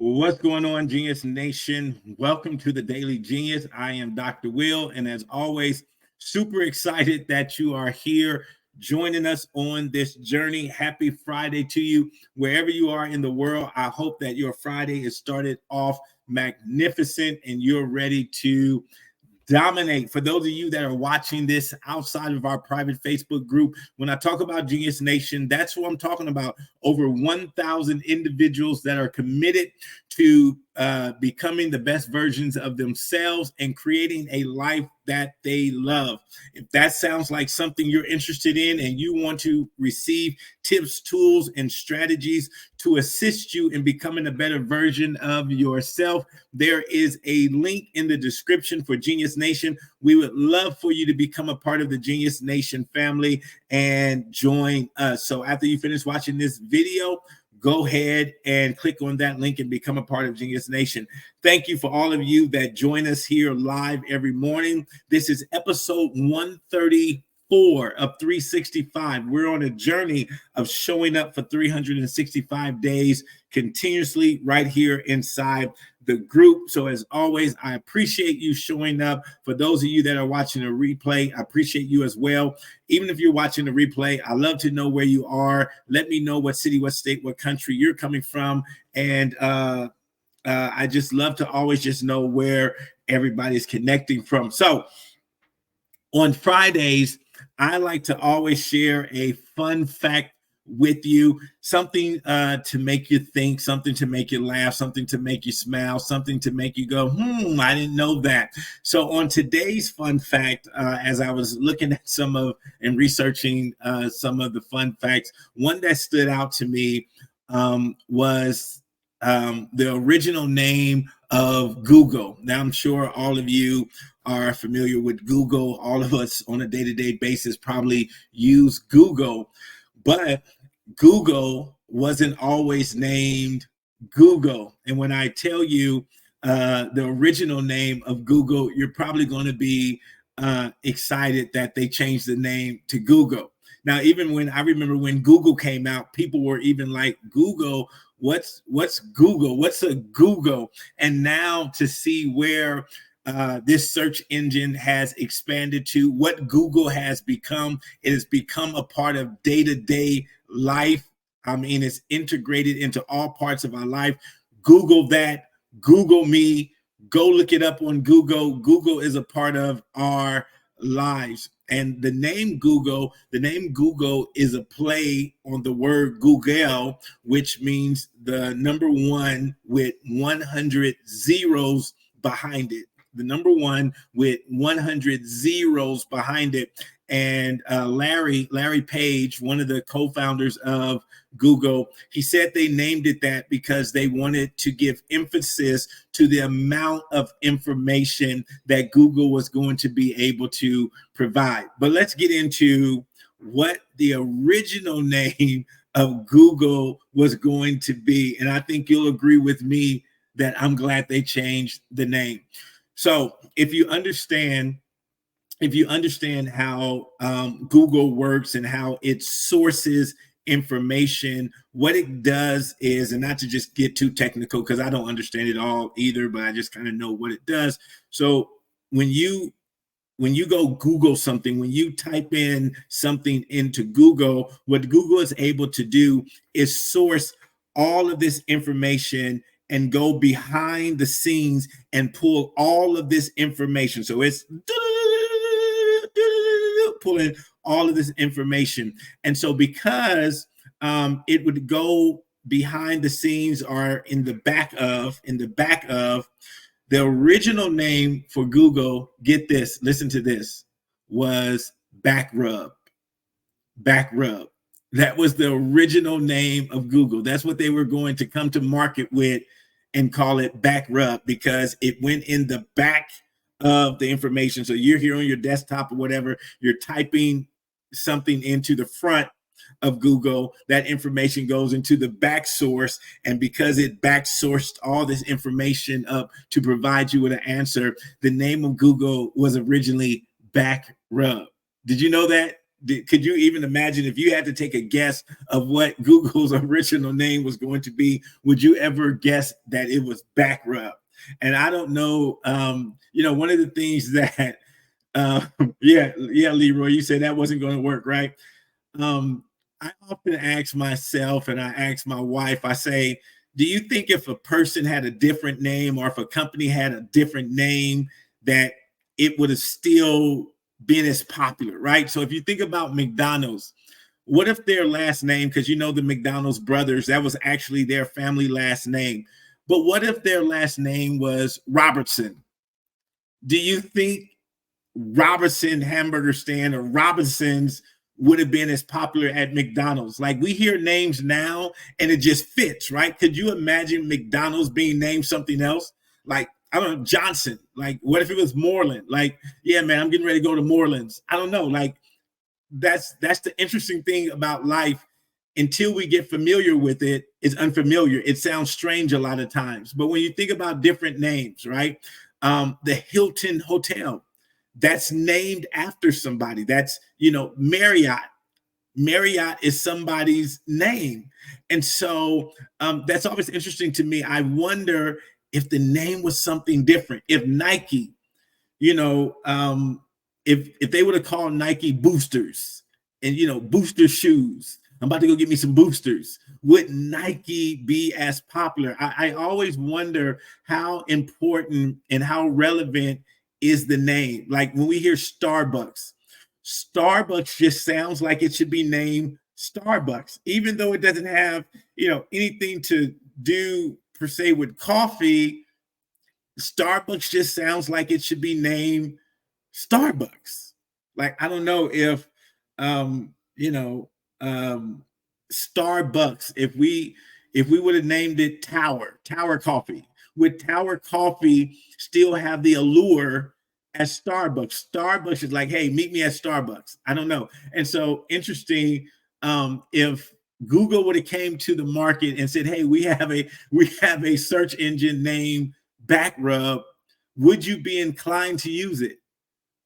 What's going on, Genius Nation? Welcome to the Daily Genius. I am Dr. Will, and as always, super excited that you are here joining us on this journey. Happy Friday to you, wherever you are in the world. I hope that your Friday has started off magnificent and you're ready to dominate. For those of you that are watching this outside of our private Facebook group, when I talk about Genius Nation, that's what I'm talking about. Over 1,000 individuals that are committed to becoming the best versions of themselves and creating a life that they love. If that sounds like something you're interested in and you want to receive tips, tools, and strategies to assist you in becoming a better version of yourself, there is a link in the description for Genius Nation. We would love for you to become a part of the Genius Nation family and join us. So after you finish watching this video, go ahead and click on that link and become a part of Genius Nation. Thank you for all of you that join us here live every morning. This is episode 134 of 365. We're on a journey of showing up for 365 days continuously right here inside the group. So as always, I appreciate you showing up. For those of you that are watching a replay, I appreciate you as well. Even if you're watching the replay, I love to know where you are. Let me know what city, what state, what country you're coming from. And I just love to always just know where everybody's connecting from. So on Fridays, I like to always share a fun fact with you, something to make you think, something to make you laugh, something to make you smile, something to make you go, I didn't know that. So on today's fun fact, as I was looking at some of and researching some of the fun facts, one that stood out to me was the original name of Google. Now, I'm sure all of you are familiar with Google. All of us on a day-to-day basis probably use Google, but Google wasn't always named Google. And when I tell you the original name of Google, you're probably going to be excited that they changed the name to Google. Now, even when I remember when Google came out, people were even like, Google, what's Google? What's a Google? And now to see where this search engine has expanded to, what Google has become, it has become a part of day-to-day life. I mean, it's integrated into all parts of our life. Google that, Google me, go look it up on Google. Google is a part of our lives. And the name Google is a play on the word Google, which means the number one with 100 zeros behind it. The number one with 100 zeros behind it. And Larry Page, one of the co-founders of Google, he said they named it that because they wanted to give emphasis to the amount of information that Google was going to be able to provide. But let's get into what the original name of Google was going to be. And I think you'll agree with me that I'm glad they changed the name. So if you understand how Google works and how it sources information, what it does is, and not to just get too technical because I don't understand it all either, but I just kind of know what it does. So when you go Google something, when you type in something into Google, what Google is able to do is source all of this information and go behind the scenes and pull all of this information. So it's pulling all of this information. And so because it would go behind the scenes or in the back of, the original name for Google, get this, listen to this, was Backrub. Backrub. That was the original name of Google. That's what they were going to come to market with and call it Backrub because it went in the back of the information. So you're here on your desktop or whatever, you're typing something into the front of Google, that information goes into the back source. And because it back sourced all this information up to provide you with an answer, the name of Google was originally Backrub. Did you know that? could you even imagine if you had to take a guess of what Google's original name was going to be? Would you ever guess that it was Backrub? And I don't know, one of the things that, yeah, Leroy, you said that wasn't going to work, right? I often ask myself and I ask my wife, I say, do you think if a person had a different name or if a company had a different name that it would have still been as popular, right? So if you think about McDonald's, what if their last name, because the McDonald's brothers, that was actually their family last name. But what if their last name was Robertson? Do you think Robertson hamburger stand or Robinson's would have been as popular at McDonald's? Like, we hear names now and it just fits, right? Could you imagine McDonald's being named something else? Like, I don't know, Johnson. Like, what if it was Moreland? Like, yeah, man, I'm getting ready to go to Moreland's. I don't know. Like, that's the interesting thing about life. Until we get familiar with it, it's unfamiliar. It sounds strange a lot of times. But when you think about different names, right? The Hilton Hotel, that's named after somebody. That's, Marriott. Marriott is somebody's name. And so that's always interesting to me. I wonder if the name was something different. If Nike, if they would have called Nike Boosters and, booster shoes, I'm about to go get me some boosters, would Nike be as popular? I always wonder how important and how relevant is the name. Like when we hear Starbucks just sounds like it should be named Starbucks, even though it doesn't have, anything to do per se with coffee. Starbucks just sounds like it should be named Starbucks. Like, I don't know if, Starbucks, if we would have named it Tower Coffee, would Tower Coffee still have the allure as Starbucks? Starbucks is like, hey, meet me at Starbucks. I don't know. And so interesting, if Google would have came to the market and said, hey, we have a search engine named Backrub, would you be inclined to use it?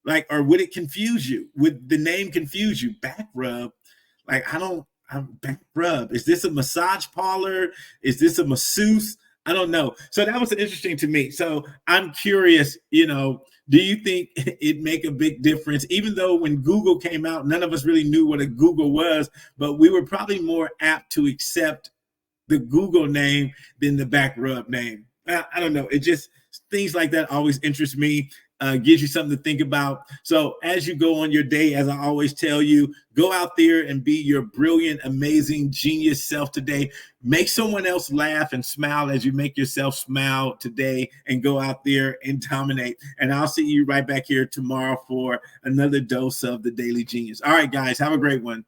Like, or would it confuse you? Would the name confuse you? Backrub, like, I'm Backrub. Is this a massage parlor? Is this a masseuse? I don't know. So that was interesting to me. So I'm curious, do you think it make a big difference? Even though when Google came out, none of us really knew what a Google was, but we were probably more apt to accept the Google name than the Backrub name. I don't know. It just, things like that always interest me. Gives you something to think about. So as you go on your day, as I always tell you, go out there and be your brilliant, amazing, genius self today. Make someone else laugh and smile as you make yourself smile today, and go out there and dominate. And I'll see you right back here tomorrow for another dose of the Daily Genius. All right, guys, have a great one.